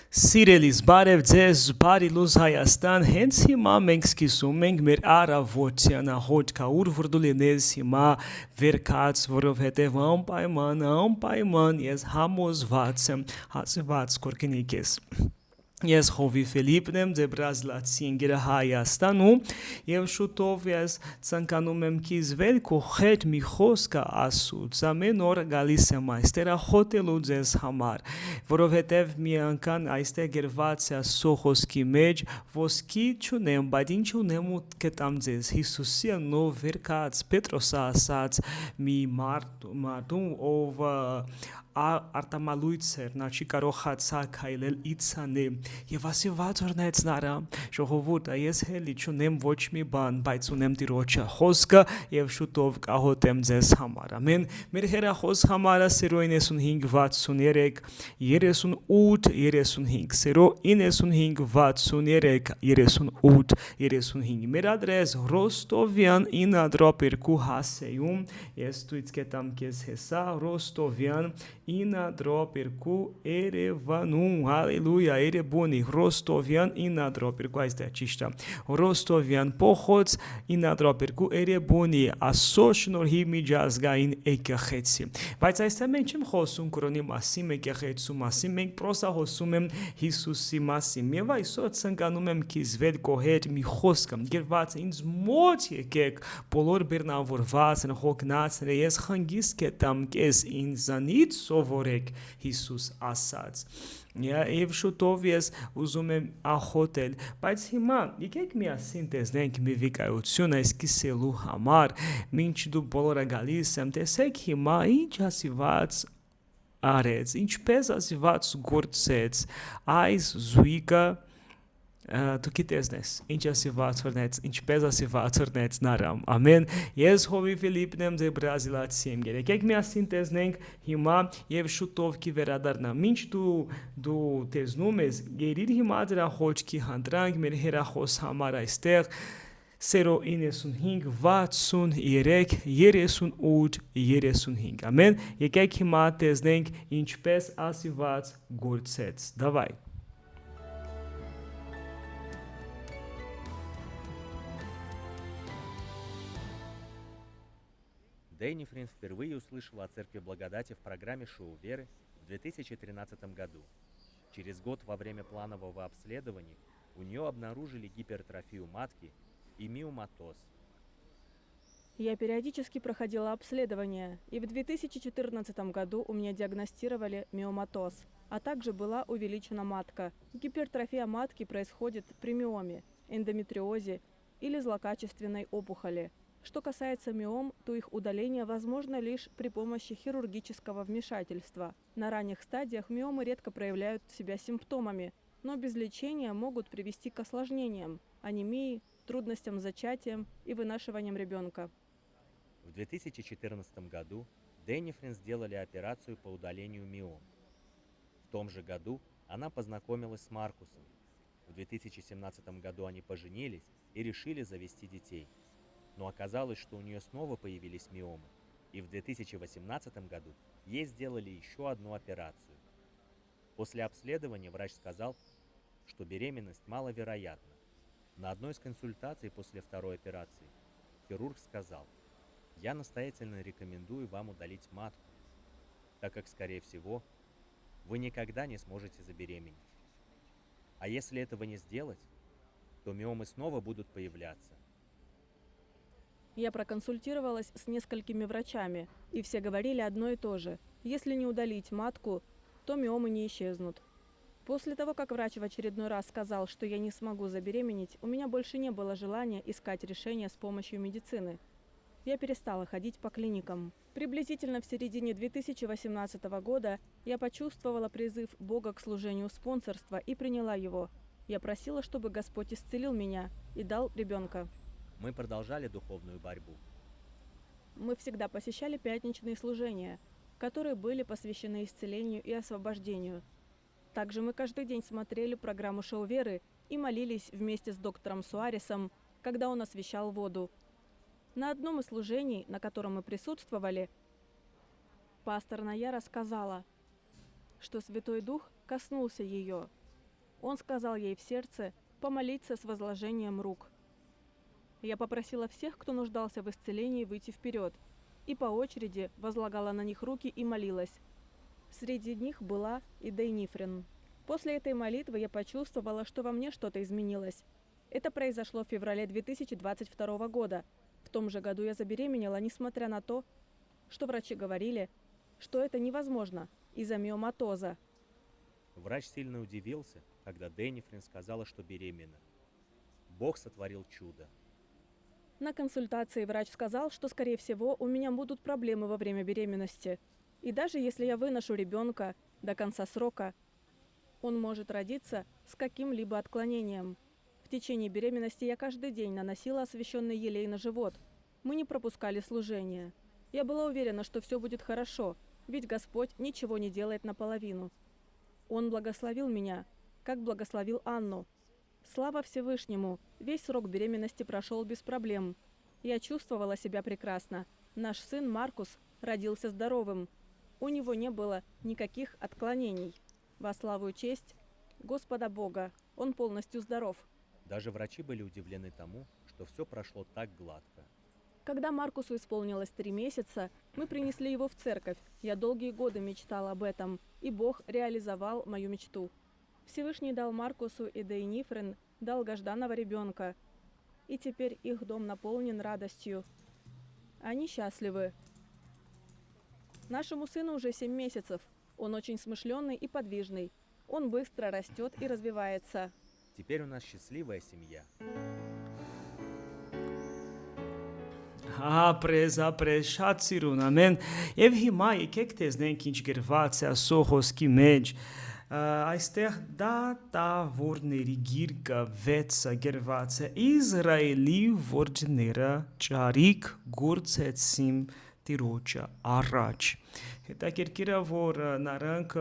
Սիրելիս, բարև ձեզ, բարի լույս Հայաստան, հենց հիմա մենք սկսում ենք մեր առավոտյան հոդքավոր վրդուլիներս հիմա վերքած, որովհետև անպայման ես համոզված եմ, հացված կորկնիկ ես։ Ես Հովի Ֆիլիպն եմ, ձեր բրազիլացի ընկերը Հայաստանում եւ շուտով ես ցանկանում եմ կիզվել քո հետ մի խոսքը ասուց ամեն օր գալիս եմ այստեղ հոտելու ձեզ համար որովհետեւ մի անգամ այստեղ գրված է սոխոսքի մեջ ոսկի չունեմ բայց ինչ ունեմ ու կտամ ձեզ Հիսուսի անով վերքած Պետրոսը ասաց մի մարդու ով արտամալույց էր, նա չի կարող հացակ հայլել իցանի եւ ասիված օրնեց նրա ժողովուրդը ես հելի չունեմ ոչ մի բան, բայց ունեմ Տիրոջը խոսքը եւ շուտով կահոտեմ ձեզ համար։ Ամեն։ Մեր հերախոս համարը 095 63 35 095 38 Մեր ադրես Ռոստովյան 9-2 հասեյում ես ցույց կտամ քեզ հեսա Ռոստովյան 9-2 Երևանում հալելույա Երևանի Ռոստովյան 9-2 այստեղ ճիշտ է Ռոստովյան փոխոց 9-2 Երևանի ասո շնորհի միջազգային եկեղեցի բայց այստեղ մենք չեմ խոսում կրոնի մասին եկեղեցու մասին մենք պրոսա խոսում եմ Հիսուսի մասին եւ այսօր ցանկանում եմ կիզվել քո հետ մի խոսքը գրված ինձ մոտ եկեք բոլոր բեռնավորված հոգնածները ես խանգիստ կտամ քեզ ինձանից սովորեք Հիսուս ասաց Եվ շուտով ես ուզում եմ ախոտել, բայց հիմա եկեք միասին տեսնենք մի վկայություն այս կիսելու համար, մինչ դու բոլորը գալիս եմ, տեսեք հիմա ինչ ասիված արեց, ինչպես ասիված գործեց այս զույգը դու գիտես ինչ ասիված օրնեց ինչպես ասիված օրնեց նարամ ամեն ես Հովի Ֆիլիպն եմ ձեր բրազիլացի եմ եկեք միասին տեսնենք հիմա եւ շուտով կվերադառնա ինչ դու տեսնում ես գերիր հիմա դրա խոչքի հանդրանք մեր հերախոս համար այստեղ 095 63 38 35 ամեն եկեք հիմա տեսնենք ինչպես ասիված գործեց դավայ Дэнни Фрин впервые услышала о Церкви Благодати в программе «Шоу Веры» в 2013 году. Через год во время планового обследования у нее обнаружили гипертрофию матки и миоматоз. Я периодически проходила обследование, и в 2014 году у меня диагностировали миоматоз, а также была увеличена матка. Гипертрофия матки происходит при миоме, эндометриозе или злокачественной опухоли. Что касается миом, то их удаление возможно лишь при помощи хирургического вмешательства. На ранних стадиях миомы редко проявляют себя симптомами, но без лечения могут привести к осложнениям, анемии, трудностям с зачатием и вынашиванием ребенка. В 2014 году Дэнни Фрин сделали операцию по удалению миом. В том же году она познакомилась с Маркусом. В 2017 году они поженились и решили завести детей. Но оказалось, что у нее снова появились миомы, и в 2018 году ей сделали еще одну операцию. После обследования врач сказал, что беременность маловероятна. На одной из консультаций после второй операции хирург сказал: «Я настоятельно рекомендую вам удалить матку, так как, скорее всего, вы никогда не сможете забеременеть. А если этого не сделать, то миомы снова будут появляться». Я проконсультировалась с несколькими врачами, и все говорили одно и то же. Если не удалить матку, то миомы не исчезнут. После того, как врач в очередной раз сказал, что я не смогу забеременеть, у меня больше не было желания искать решения с помощью медицины. Я перестала ходить по клиникам. Приблизительно в середине 2018 года я почувствовала призыв Бога к служению спонсорства и приняла его. Я просила, чтобы Господь исцелил меня и дал ребенка. Мы продолжали духовную борьбу. Мы всегда посещали пятничные служения, которые были посвящены исцелению и освобождению. Также мы каждый день смотрели программу «Шоу Веры» и молились вместе с доктором Суаресом, когда он освещал воду. На одном из служений, на котором мы присутствовали, пастор Наяра сказала, что Святой Дух коснулся ее, Он сказал ей в сердце помолиться с возложением рук. Я попросила всех, кто нуждался в исцелении, выйти вперед, и по очереди возлагала на них руки и молилась. Среди них была и Дейнифрен. После этой молитвы я почувствовала, что во мне что-то изменилось. Это произошло в феврале 2022 года. В том же году я забеременела, несмотря на то, что врачи говорили, что это невозможно из-за миоматоза. Врач сильно удивился, когда Деннифрин сказала, что беременна. Бог сотворил чудо. На консультации врач сказал, что, скорее всего, у меня будут проблемы во время беременности. И даже если я выношу ребенка до конца срока, он может родиться с каким-либо отклонением. В течение беременности я каждый день наносила освященный елей на живот. Мы не пропускали служения. Я была уверена, что все будет хорошо, ведь Господь ничего не делает наполовину. Он благословил меня, как благословил Анну. Слава Всевышнему, весь срок беременности прошел без проблем. Я чувствовала себя прекрасно. Наш сын Маркус родился здоровым. У него не было никаких отклонений. Во славу и честь Господа Бога, он полностью здоров. Даже врачи были удивлены тому, что все прошло так гладко. Когда Маркусу исполнилось 3 месяца, мы принесли его в церковь. Я долгие годы мечтала об этом, и Бог реализовал мою мечту. Всевышний дал Маркусу и Дейнифрен долгожданного ребенка, и теперь их дом наполнен радостью. Они счастливы. Нашему сыну уже 7 месяцев. Он очень смышленый и подвижный. Он быстро растет и развивается. Теперь у нас счастливая семья. Ապրեզ շատ սիրուն ամեն եւ հիմա եկեք տեսնենք ինչ գրված է Աստծո խոսքի մեջ այստեղ դատավորների գիրկը 6-ը գրված է Իսրայելի որջները ճարիք գործեցին Տիրոջը առաջ հետաքրքիր է որ նրանք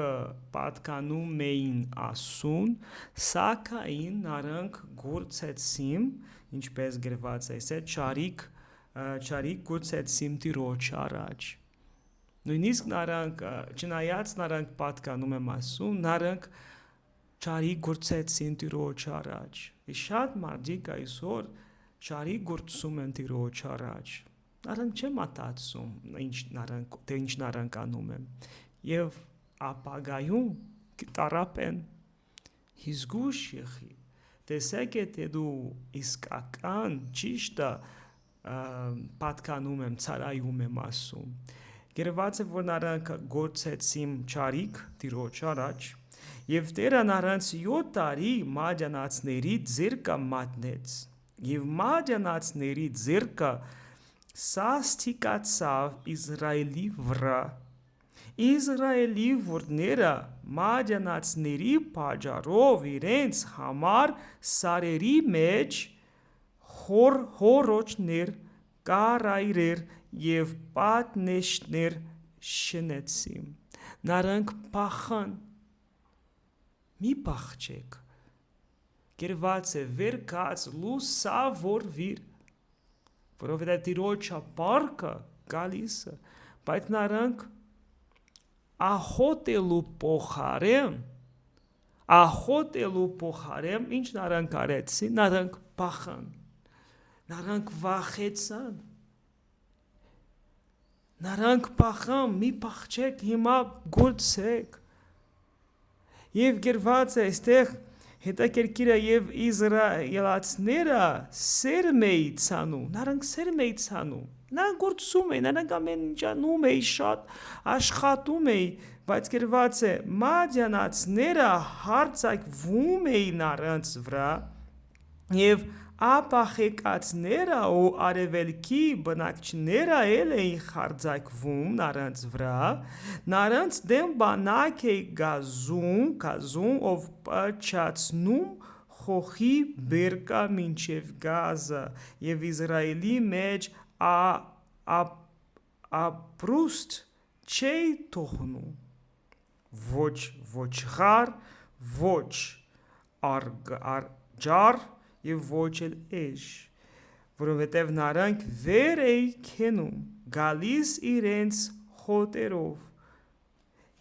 պատկանում էին Աստծուն սակայն նրանք գործեցին ինչպես գրված է ճարիք գործեցին Տիրոջ առաջ նույնիսկ նրանք չնայած նրանք պատկանում են Աստծուն նրանք ճարիք գործեցին Տիրոջ առաջ շատ մարդիկ այսօր ճարիք գործում են Տիրոջ առաջ նրանք չեն մտածում ինչ նրանք անում են եւ ապագայում կտարապեն հիզգուշ եղի տեսեք եթե դու իսկական ճիշտ պատկանում եմ, ցարայում եմ ասում։ Գրված է, որ նրանք գործեցին ճարիք Տիրոջ առաջ, եւ Տերը նրանց 7 տարի մադյանացների ձեռքը մատնեց, եւ մադյանացների ձեռքը սաստիկացավ Իսրայելի վրա։ Իսրայելի որդները մադյանացների պատճառով իրենց համար սարերի մեջ հորոչներ, կարայրեր և պատնեշներ շնեցին։ Նրանք պախան, մի պախչեք, գրված է վեր կաց լուսավորվիր, որովհետև Տիրոջը պարկը գալիս է, բայց նրանք ախոտելու փոխարեն, ինչ նրանք արեցին, նրանք պախան, նրանք վախեցան, նրանք պախան, մի պախչեք, հիմա գործեք, և գրված է այստեղ հետաքրքիր է և իսրայելացիները սերմ էին ցանում, նրանք սերմ էին ցանում, նրանք գործում էին, նրանք ամեն ինչ անում էին, շատ աշխատում էին, բայց գրված է մադյանացիները հարձակվում էին նրանց վրա և ապախեկացները ու արևելքի բնակիչները էլ էին հարձակվում նրանց վրա, նրանց դեմ բանակ է գազում, ով պաչացնում խոխի բերկա մինչև գազը և Իսրայելի մեջ ապրուստ չի թողնում, ոչ ոչխար, ոչ ջար և ոչ էլ էշ, որովհետև նրանք վեր էին քենում, գալիս իրենց խոտերով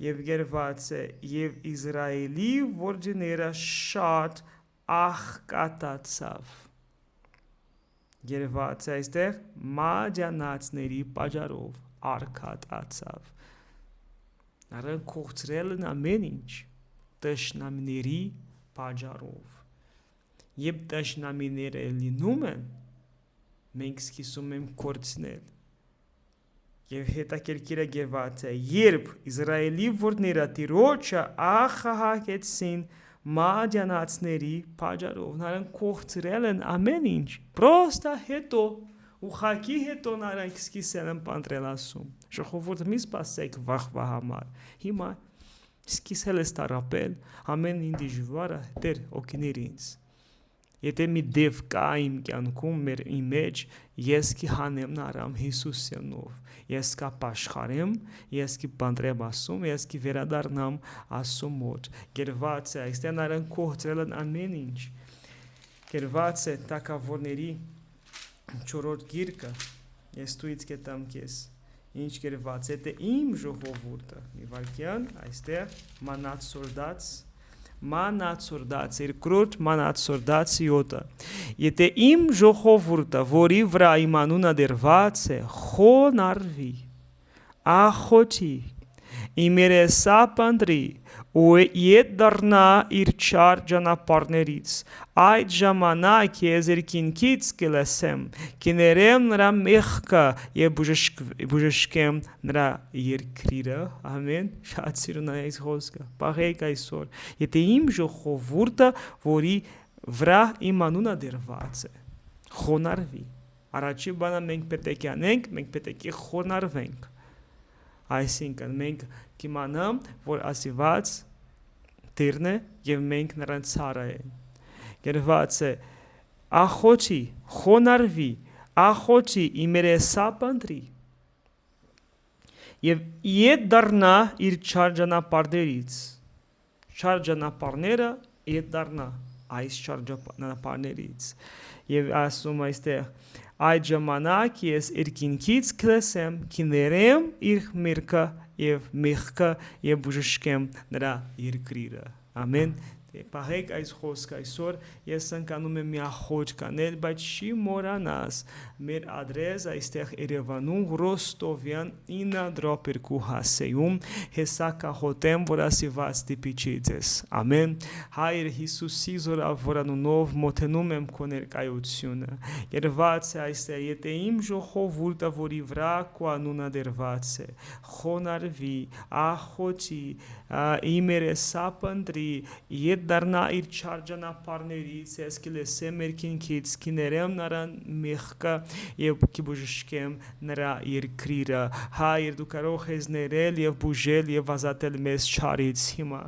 եւ գերված է եւ Իսրայելի որդիները շատ աղքատացավ գերված է այստեղ մադյանացների պատճառով աղքատացավ նրանք կողտրել են ամեն ինչ տշնամիների պատճառով Երբ տշնամիները լինում են, մենք սկսում ենք կորցնել։ Եվ հետաքրքիրը գերված է, երբ Իսրայելի որդիները Տիրոջը աղքատեցին մադյանացների պատճառով, նրանք կողտրել են ամեն ինչ, պրոստը հետո, ուղղակի հետո նրանք սկսել են պանտրել ասում։ Ժողովուրդը մի սպասեք վախվա համար։ Հիմա սկսել է ստարապել ամեն ինչ դժվարը Տեր օգներ ինձ։ Եթե մի դև կա իմ կյանքում իմ մեջ, ես կհանեմ նրան Հիսուսյանով, ես կապաշխարեմ, ես կպանտրեմ ասում, ես կվերադառնամ ասում մոտ։ Գերված է, այստեղ նրանք կողտրել են ամեն ինչ։ Գերված է թագավորների 4-րդ գիրքը, ես դուից կտամ քեզ։ Ինչ գերված է, թե իմ ժողովուրդը, մի վարքյան, այստեղ մանացորդաց, երկրորդ մանացորդաց 7-ը։ Եթե իմ ժողովուրդը, որի վրա իմ անունը դրված է, խոնարհվի, աղոթի, իմ երեսապնդրի ու ետ դառնա իր չար ճանապարհներից, այդ ժամանակ ես երկինքից կլսեմ, կներեմ նրա մեղքը եւ բժշկեմ նրա երկրիրը, ամեն, շատ սիրուն է այս խոսքը, պահեք այսօր, եթե իմ ժողովուրդը, որի վրա իմ անունը դրված է, խոնարհվի, առաջի բանը մենք պետք է անենք, մենք պետք է խոնարհվենք, այսինքն մենք կիմանամ, որ ասիված Տերն է եւ մենք նրան ցարը ենք։ Գերված է աղոթի, խոնարհվի, աղոթի իմ երեսապնդրի եւ ետ դառնա իր չար ճանապարհներից։ Չար ճանապարհները ետ դառնա այս չար ճանապարհներից։ Եվ ասում այստեղ այդ ժամանակ ես երկինքից կլսեմ, կներեմ իր մեղքը եւ մեղքը եւ բժշկեմ նրա երկրիրը։ Ամեն։ Պահեք այս խոսքը այսօր ես անկանում եմ մի ախոտ կանել, բայց չի մոռանաս մեր ադրես այստեղ Երևանում Ռոստովյան 9:2 հասեում հեսա կախոտեմ, որ ասիված դիպիչի ձեզ։ Ամեն։ Հայր Հիսուսի զորավոր անունով մոտենում եմ քո ներկայությունը։ Երված է այստեղ, եթե իմ ժողովուրդը, որի վրա քո անունը դրված է, խոնարհվի, աղոթի, իմ երեսապնդրի, ետ դառնա իր չար ճանապարհներից, ես կլսեմ երկինքից, կներեմ նրան մեղքը եւ կբժշկեմ նրա երկրիրը։ Հայր դու կարող ես ներել եւ բուժել եւ ազատել մեզ չարից հիմա։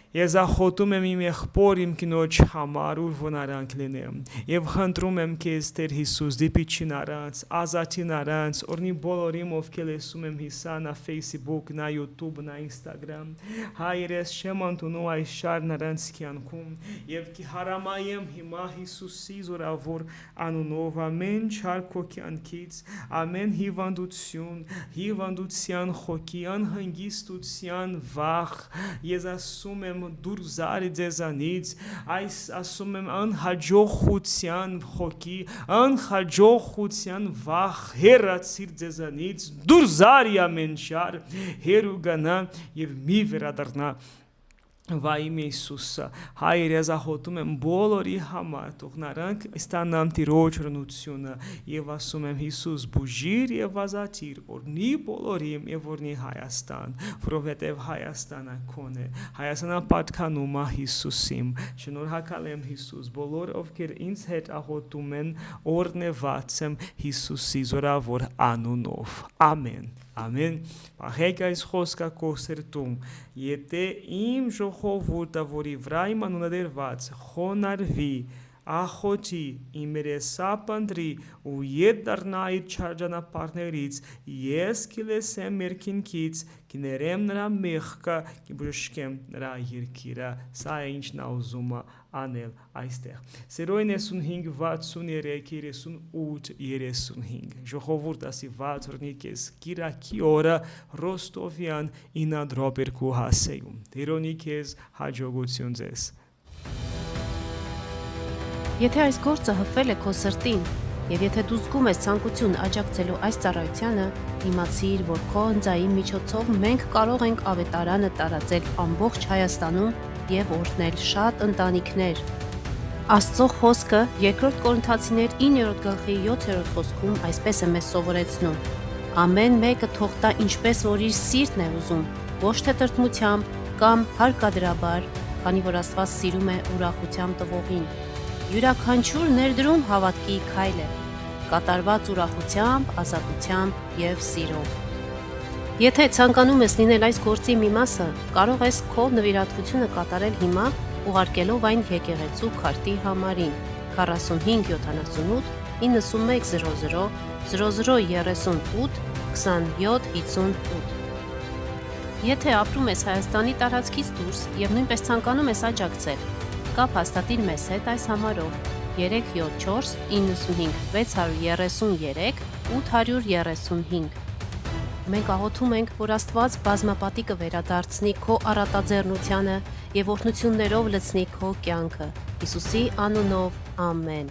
Ես ախոտում եմ իմ եղբոր իմ կնոջ համար ու վնարանք լինեմ եւ խնդրում եմ քեզ Տեր Հիսուս դիպիչի նրանց ազատի նրանց օրնի բոլորին ովքեր լսում եմ հիսա նա Facebook նա YouTube նա Instagram հայր ես չեմ ընդունում այս շար նրանց կյանքում եւ կհարամայեմ հիմա Հիսուսի զորավոր անունով ամեն չար քո կյանքից ամեն հիվանդության խոքի անհանգստության վախ ես ասում եմ դուրս արի ձեզանից, այս ասում եմ անհաջողության խոքի, անհաջողության վախ հեռացիր ձեզանից, դուրս արի ամեն շար, հեռու գնա եւ մի վերադառնա Վայիմ Իսուսը, հայր ես ախոտում եմ բոլորի համար, թող նրանք ստանան Տիրոջ օրհնությունը եւ ասում եմ Հիսուս բուժիր եւ ազատիր օրնի բոլորին եւ օրնի Հայաստան, որովհետեւ Հայաստանը քոն է, Հայաստանը պատկանում է Հիսուսին, շնորհակալ եմ Հիսուս, բոլոր ովքեր ինձ հետ ախոտում են, օրհնված եմ Հիսուսի զորավոր անունով, ամեն Ամեն, պահեք այս խոսքը քո սրտում, եթե իմ ժողովուրդը, որի վրա իմ անունը դրված, խոնարհվի, ախոթի իմերեսապնդրի ու ետ դառնայի չարջանապարներից ես կիլեսեմ մերքինքից կներեմ նրա մեղքը կբժշկեմ նրա երկիրը սա է ինչ նա ուզում է անել այստեղ Սերոյն 55 63 38 35 ժողովուրդ ասի վաթորնիկես կիրակի օրը Ռոստովյան ինադրոպերկու հասեյում Տիրոնիկես հաջողություն ձեզ Եթե այս գործը հպվել է քո սրտին, եւ եթե դու զգում ես ցանկություն աջակցելու այս ծառայությանը, իմացիր, որ քո ընձային միջոցով մենք կարող ենք ավետարանը տարածել ամբողջ Հայաստանում եւ օրհնել շատ ընտանիքներ։ Աստծո խոսքը 2 Կորինթացիներ 9:7 խոսքում այսպես է մեզ սովորեցնում. Ամեն մեկը թող տա ինչպես որ իր սիրտն է ուզում, ոչ թե տրտմությամբ կամ հարկադրաբար, քանի որ Աստված սիրում է ուրախությամբ տվողին։ Յուրաքանչյուր ներդրում հավատքի քայլ է, կատարված ուրախությամբ, ազատությամբ եւ սիրով։ Եթե ցանկանում ես լինել այս գործի մի մասը, կարող ես քո նվիրատվությունը կատարել հիմա, ուղարկելով այն եկեղեցու քարտի համարին 45 78 91 00 0038 27 58 Եթե ապրում ես Հայաստանի տարածքից դուրս եւ նույնպես ցանկանում ես աջակցել, կապ հաստատիր մեզ հետ այս համարով 374 95 633 835 Մենք աղոթում ենք, որ Աստված բազմապատիկը վերադարձնի քո առատաձեռնությանը եւ օրհնություններով լցնի քո կյանքը։ Հիսուսի անունով ամեն